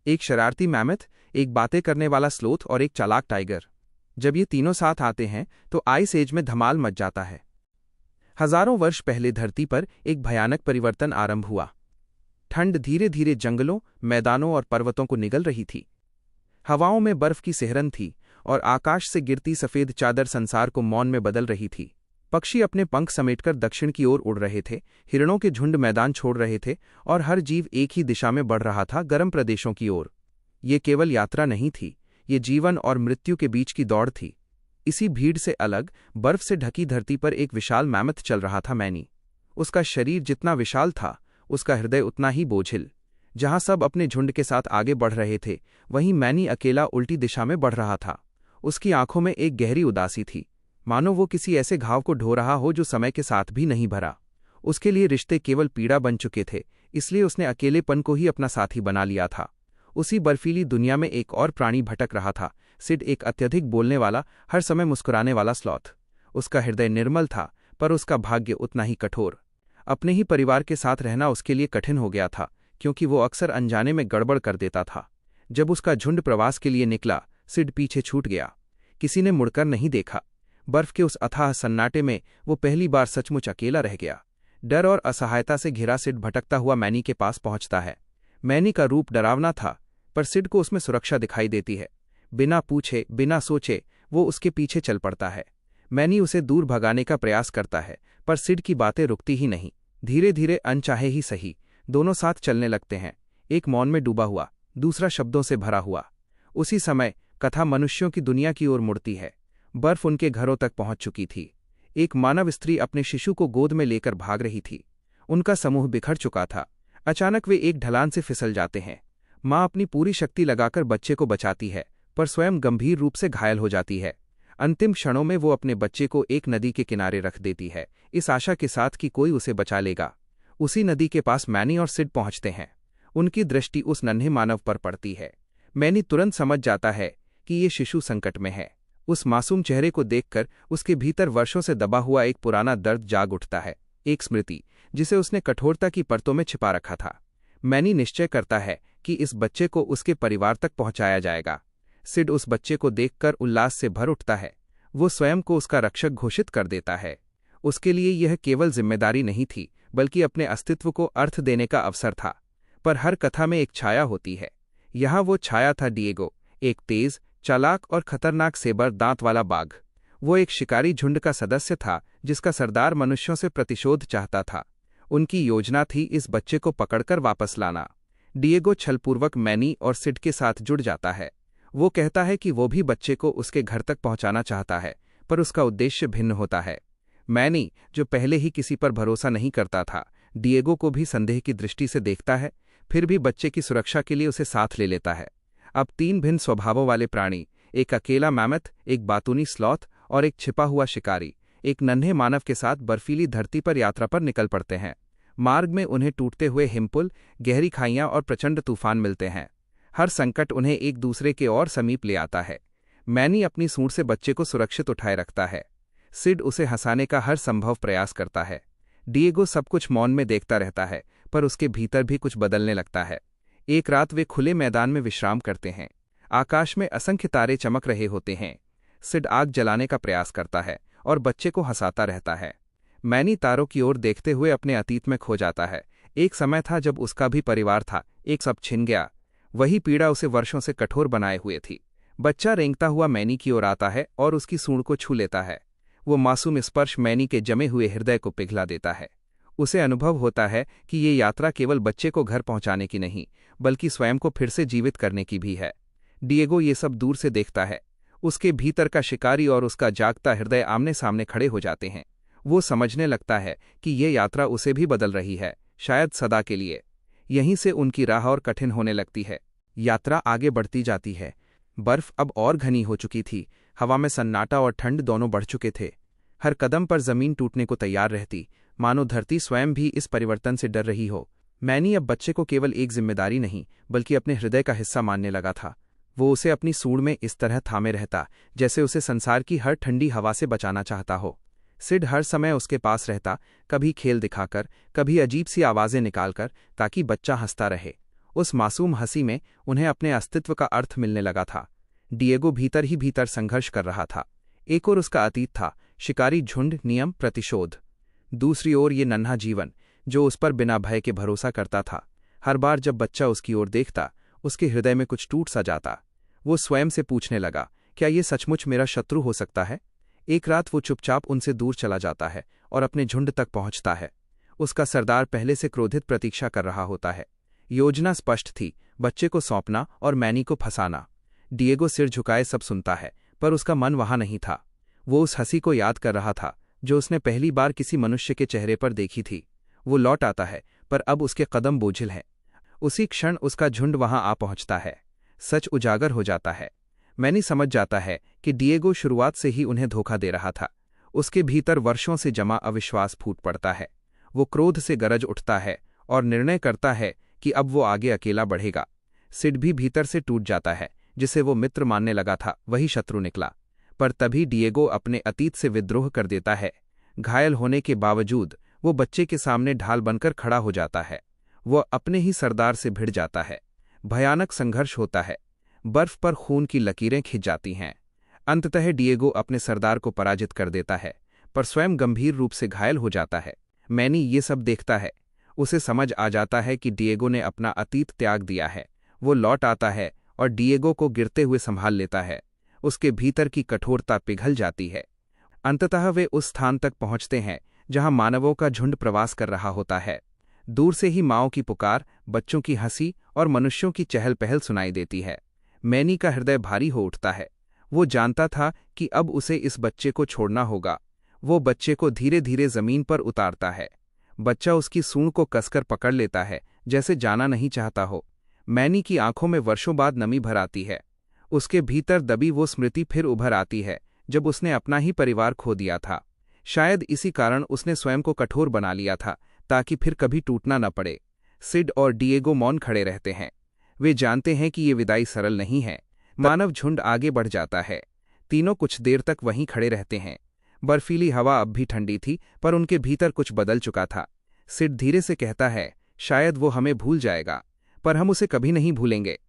एक शरारती मैमथ, एक बातें करने वाला स्लोथ और एक चालाक टाइगर। जब ये तीनों साथ आते हैं तो आइस एज में धमाल मच जाता है। हजारों वर्ष पहले धरती पर एक भयानक परिवर्तन आरंभ हुआ। ठंड धीरे धीरे जंगलों, मैदानों और पर्वतों को निगल रही थी। हवाओं में बर्फ की सिहरन थी और आकाश से गिरती सफेद चादर संसार को मौन में बदल रही थी। पक्षी अपने पंख समेटकर दक्षिण की ओर उड़ रहे थे, हिरणों के झुंड मैदान छोड़ रहे थे और हर जीव एक ही दिशा में बढ़ रहा था, गर्म प्रदेशों की ओर। ये केवल यात्रा नहीं थी, ये जीवन और मृत्यु के बीच की दौड़ थी। इसी भीड़ से अलग, बर्फ से ढकी धरती पर एक विशाल मैमथ चल रहा था, मैनी। उसका शरीर जितना विशाल था, उसका हृदय उतना ही बोझिल। जहां सब अपने झुंड के साथ आगे बढ़ रहे थे, वहीं मैनी अकेला उल्टी दिशा में बढ़ रहा था। उसकी आंखों में एक गहरी उदासी थी, मानो वो किसी ऐसे घाव को ढो रहा हो जो समय के साथ भी नहीं भरा। उसके लिए रिश्ते केवल पीड़ा बन चुके थे, इसलिए उसने अकेलेपन को ही अपना साथी बना लिया था। उसी बर्फीली दुनिया में एक और प्राणी भटक रहा था, सिड, एक अत्यधिक बोलने वाला, हर समय मुस्कुराने वाला स्लॉथ। उसका हृदय निर्मल था, पर उसका भाग्य उतना ही कठोर। अपने ही परिवार के साथ रहना उसके लिए कठिन हो गया था, क्योंकि वो अक्सर अनजाने में गड़बड़ कर देता था। जब उसका झुंड प्रवास के लिए निकला, सिड पीछे छूट गया। किसी ने मुड़कर नहीं देखा। बर्फ के उस अथाह सन्नाटे में वो पहली बार सचमुच अकेला रह गया। डर और असहायता से घिरा सिड भटकता हुआ मैनी के पास पहुंचता है। मैनी का रूप डरावना था, पर सिड को उसमें सुरक्षा दिखाई देती है। बिना पूछे, बिना सोचे वो उसके पीछे चल पड़ता है। मैनी उसे दूर भगाने का प्रयास करता है, पर सिड की बातें रुकती ही नहीं। धीरे धीरे, अनचाहे ही सही, दोनों साथ चलने लगते हैं, एक मौन में डूबा हुआ, दूसरा शब्दों से भरा हुआ। उसी समय कथा मनुष्यों की दुनिया की ओर मुड़ती है। बर्फ उनके घरों तक पहुंच चुकी थी। एक मानव स्त्री अपने शिशु को गोद में लेकर भाग रही थी। उनका समूह बिखर चुका था। अचानक वे एक ढलान से फिसल जाते हैं। माँ अपनी पूरी शक्ति लगाकर बच्चे को बचाती है, पर स्वयं गंभीर रूप से घायल हो जाती है। अंतिम क्षणों में वो अपने बच्चे को एक नदी के किनारे रख देती है, इस आशा के साथ कि कोई उसे बचा लेगा। उसी नदी के पास मैनी और सिड पहुंचते हैं। उनकी दृष्टि उस नन्हे मानव पर पड़ती है। मैनी तुरंत समझ जाता है कि ये शिशु संकट में है। उस मासूम चेहरे को देखकर उसके भीतर वर्षों से दबा हुआ एक पुराना दर्द जाग उठता है, एक स्मृति जिसे उसने कठोरता की परतों में छिपा रखा था। मैनी निश्चय करता है कि इस बच्चे को उसके परिवार तक पहुंचाया जाएगा। सिड उस बच्चे को देखकर उल्लास से भर उठता है। वो स्वयं को उसका रक्षक घोषित कर देता है। उसके लिए यह केवल जिम्मेदारी नहीं थी, बल्कि अपने अस्तित्व को अर्थ देने का अवसर था। पर हर कथा में एक छाया होती है। यहाँ वो छाया था डिएगो, एक तेज, चालाक और खतरनाक सेबर दांत वाला बाघ। वो एक शिकारी झुंड का सदस्य था, जिसका सरदार मनुष्यों से प्रतिशोध चाहता था। उनकी योजना थी इस बच्चे को पकड़कर वापस लाना। डिएगो छलपूर्वक मैनी और सिड के साथ जुड़ जाता है। वो कहता है कि वो भी बच्चे को उसके घर तक पहुंचाना चाहता है, पर उसका उद्देश्य भिन्न होता है। मैनी, जो पहले ही किसी पर भरोसा नहीं करता था, डिएगो को भी संदेह की दृष्टि से देखता है, फिर भी बच्चे की सुरक्षा के लिए उसे साथ ले लेता है। अब तीन भिन्न स्वभावों वाले प्राणी, एक अकेला मैमथ, एक बातूनी स्लॉथ और एक छिपा हुआ शिकारी, एक नन्हे मानव के साथ बर्फीली धरती पर यात्रा पर निकल पड़ते हैं। मार्ग में उन्हें टूटते हुए हिमपुल, गहरी खाइयां और प्रचंड तूफान मिलते हैं। हर संकट उन्हें एक दूसरे के और समीप ले आता है। मैनी अपनी सूंड से बच्चे को सुरक्षित उठाए रखता है। सिड उसे हंसाने का हर संभव प्रयास करता है। डिएगो सब कुछ मौन में देखता रहता है, पर उसके भीतर भी कुछ बदलने लगता है। एक रात वे खुले मैदान में विश्राम करते हैं। आकाश में असंख्य तारे चमक रहे होते हैं। सिड आग जलाने का प्रयास करता है और बच्चे को हंसाता रहता है। मैनी तारों की ओर देखते हुए अपने अतीत में खो जाता है। एक समय था जब उसका भी परिवार था, एक सब छिन गया। वही पीड़ा उसे वर्षों से कठोर बनाए हुए थी। बच्चा रेंगता हुआ मैनी की ओर आता है और उसकी सूंड को छू लेता है। वो मासूम स्पर्श मैनी के जमे हुए हृदय को पिघला देता है। उसे अनुभव होता है कि ये यात्रा केवल बच्चे को घर पहुंचाने की नहीं, बल्कि स्वयं को फिर से जीवित करने की भी है। डिएगो ये सब दूर से देखता है। उसके भीतर का शिकारी और उसका जागता हृदय आमने सामने खड़े हो जाते हैं। वो समझने लगता है कि ये यात्रा उसे भी बदल रही है, शायद सदा के लिए। यहीं से उनकी राह और कठिन होने लगती है। यात्रा आगे बढ़ती जाती है। बर्फ अब और घनी हो चुकी थी। हवा में सन्नाटा और ठंड दोनों बढ़ चुके थे। हर कदम पर जमीन टूटने को तैयार रहती, मानो धरती स्वयं भी इस परिवर्तन से डर रही हो। मैनी अब बच्चे को केवल एक जिम्मेदारी नहीं, बल्कि अपने हृदय का हिस्सा मानने लगा था। वो उसे अपनी सूंड में इस तरह थामे रहता, जैसे उसे संसार की हर ठंडी हवा से बचाना चाहता हो। सिड हर समय उसके पास रहता, कभी खेल दिखाकर, कभी अजीब सी आवाजें निकालकर, ताकि बच्चा हंसता रहे। उस मासूम हंसी में उन्हें अपने अस्तित्व का अर्थ मिलने लगा था। डिएगो भीतर ही भीतर संघर्ष कर रहा था। एक ओर उसका अतीत था, शिकारी झुंड, नियम, प्रतिशोध। दूसरी ओर ये नन्हा जीवन, जो उस पर बिना भय के भरोसा करता था। हर बार जब बच्चा उसकी ओर देखता, उसके हृदय में कुछ टूट सा जाता। वो स्वयं से पूछने लगा, क्या ये सचमुच मेरा शत्रु हो सकता है? एक रात वो चुपचाप उनसे दूर चला जाता है और अपने झुंड तक पहुंचता है। उसका सरदार पहले से क्रोधित प्रतीक्षा कर रहा होता है। योजना स्पष्ट थी, बच्चे को सौंपना और मैनी को फंसाना। डिएगो सिर झुकाए सब सुनता है, पर उसका मन वहां नहीं था। वो उस हंसी को याद कर रहा था जो उसने पहली बार किसी मनुष्य के चेहरे पर देखी थी। वो लौट आता है, पर अब उसके कदम बोझिल हैं। उसी क्षण उसका झुंड वहां आ पहुंचता है। सच उजागर हो जाता है। मैनी समझ जाता है कि डिएगो शुरुआत से ही उन्हें धोखा दे रहा था। उसके भीतर वर्षों से जमा अविश्वास फूट पड़ता है। वो क्रोध से गरज उठता है और निर्णय करता है कि अब वो आगे अकेला बढ़ेगा। सिड भी भीतर से टूट जाता है। जिसे वो मित्र मानने लगा था, वही शत्रु निकला। पर तभी डिएगो अपने अतीत से विद्रोह कर देता है। घायल होने के बावजूद वो बच्चे के सामने ढाल बनकर खड़ा हो जाता है। वो अपने ही सरदार से भिड़ जाता है। भयानक संघर्ष होता है। बर्फ पर खून की लकीरें खिंच जाती हैं। अंततः डिएगो अपने सरदार को पराजित कर देता है, पर स्वयं गंभीर रूप से घायल हो जाता है। मैनी ये सब देखता है। उसे समझ आ जाता है कि डिएगो ने अपना अतीत त्याग दिया है। वो लौट आता है और डिएगो को गिरते हुए संभाल लेता है। उसके भीतर की कठोरता पिघल जाती है। अंततः वे उस स्थान तक पहुंचते हैं जहां मानवों का झुंड प्रवास कर रहा होता है। दूर से ही माओ की पुकार, बच्चों की हंसी और मनुष्यों की चहल पहल सुनाई देती है। मैनी का हृदय भारी हो उठता है। वो जानता था कि अब उसे इस बच्चे को छोड़ना होगा। वो बच्चे को धीरे धीरे जमीन पर उतारता है। बच्चा उसकी सूंड को कसकर पकड़ लेता है, जैसे जाना नहीं चाहता हो। मैनी की आंखों में वर्षों बाद नमी भर आती है। उसके भीतर दबी वो स्मृति फिर उभर आती है, जब उसने अपना ही परिवार खो दिया था। शायद इसी कारण उसने स्वयं को कठोर बना लिया था, ताकि फिर कभी टूटना न पड़े। सिड और डिएगो मौन खड़े रहते हैं। वे जानते हैं कि ये विदाई सरल नहीं है। मानव झुंड आगे बढ़ जाता है। तीनों कुछ देर तक वहीं खड़े रहते हैं। बर्फीली हवा अब भी ठंडी थी, पर उनके भीतर कुछ बदल चुका था। सिड धीरे से कहता है, शायद वो हमें भूल जाएगा, पर हम उसे कभी नहीं भूलेंगे।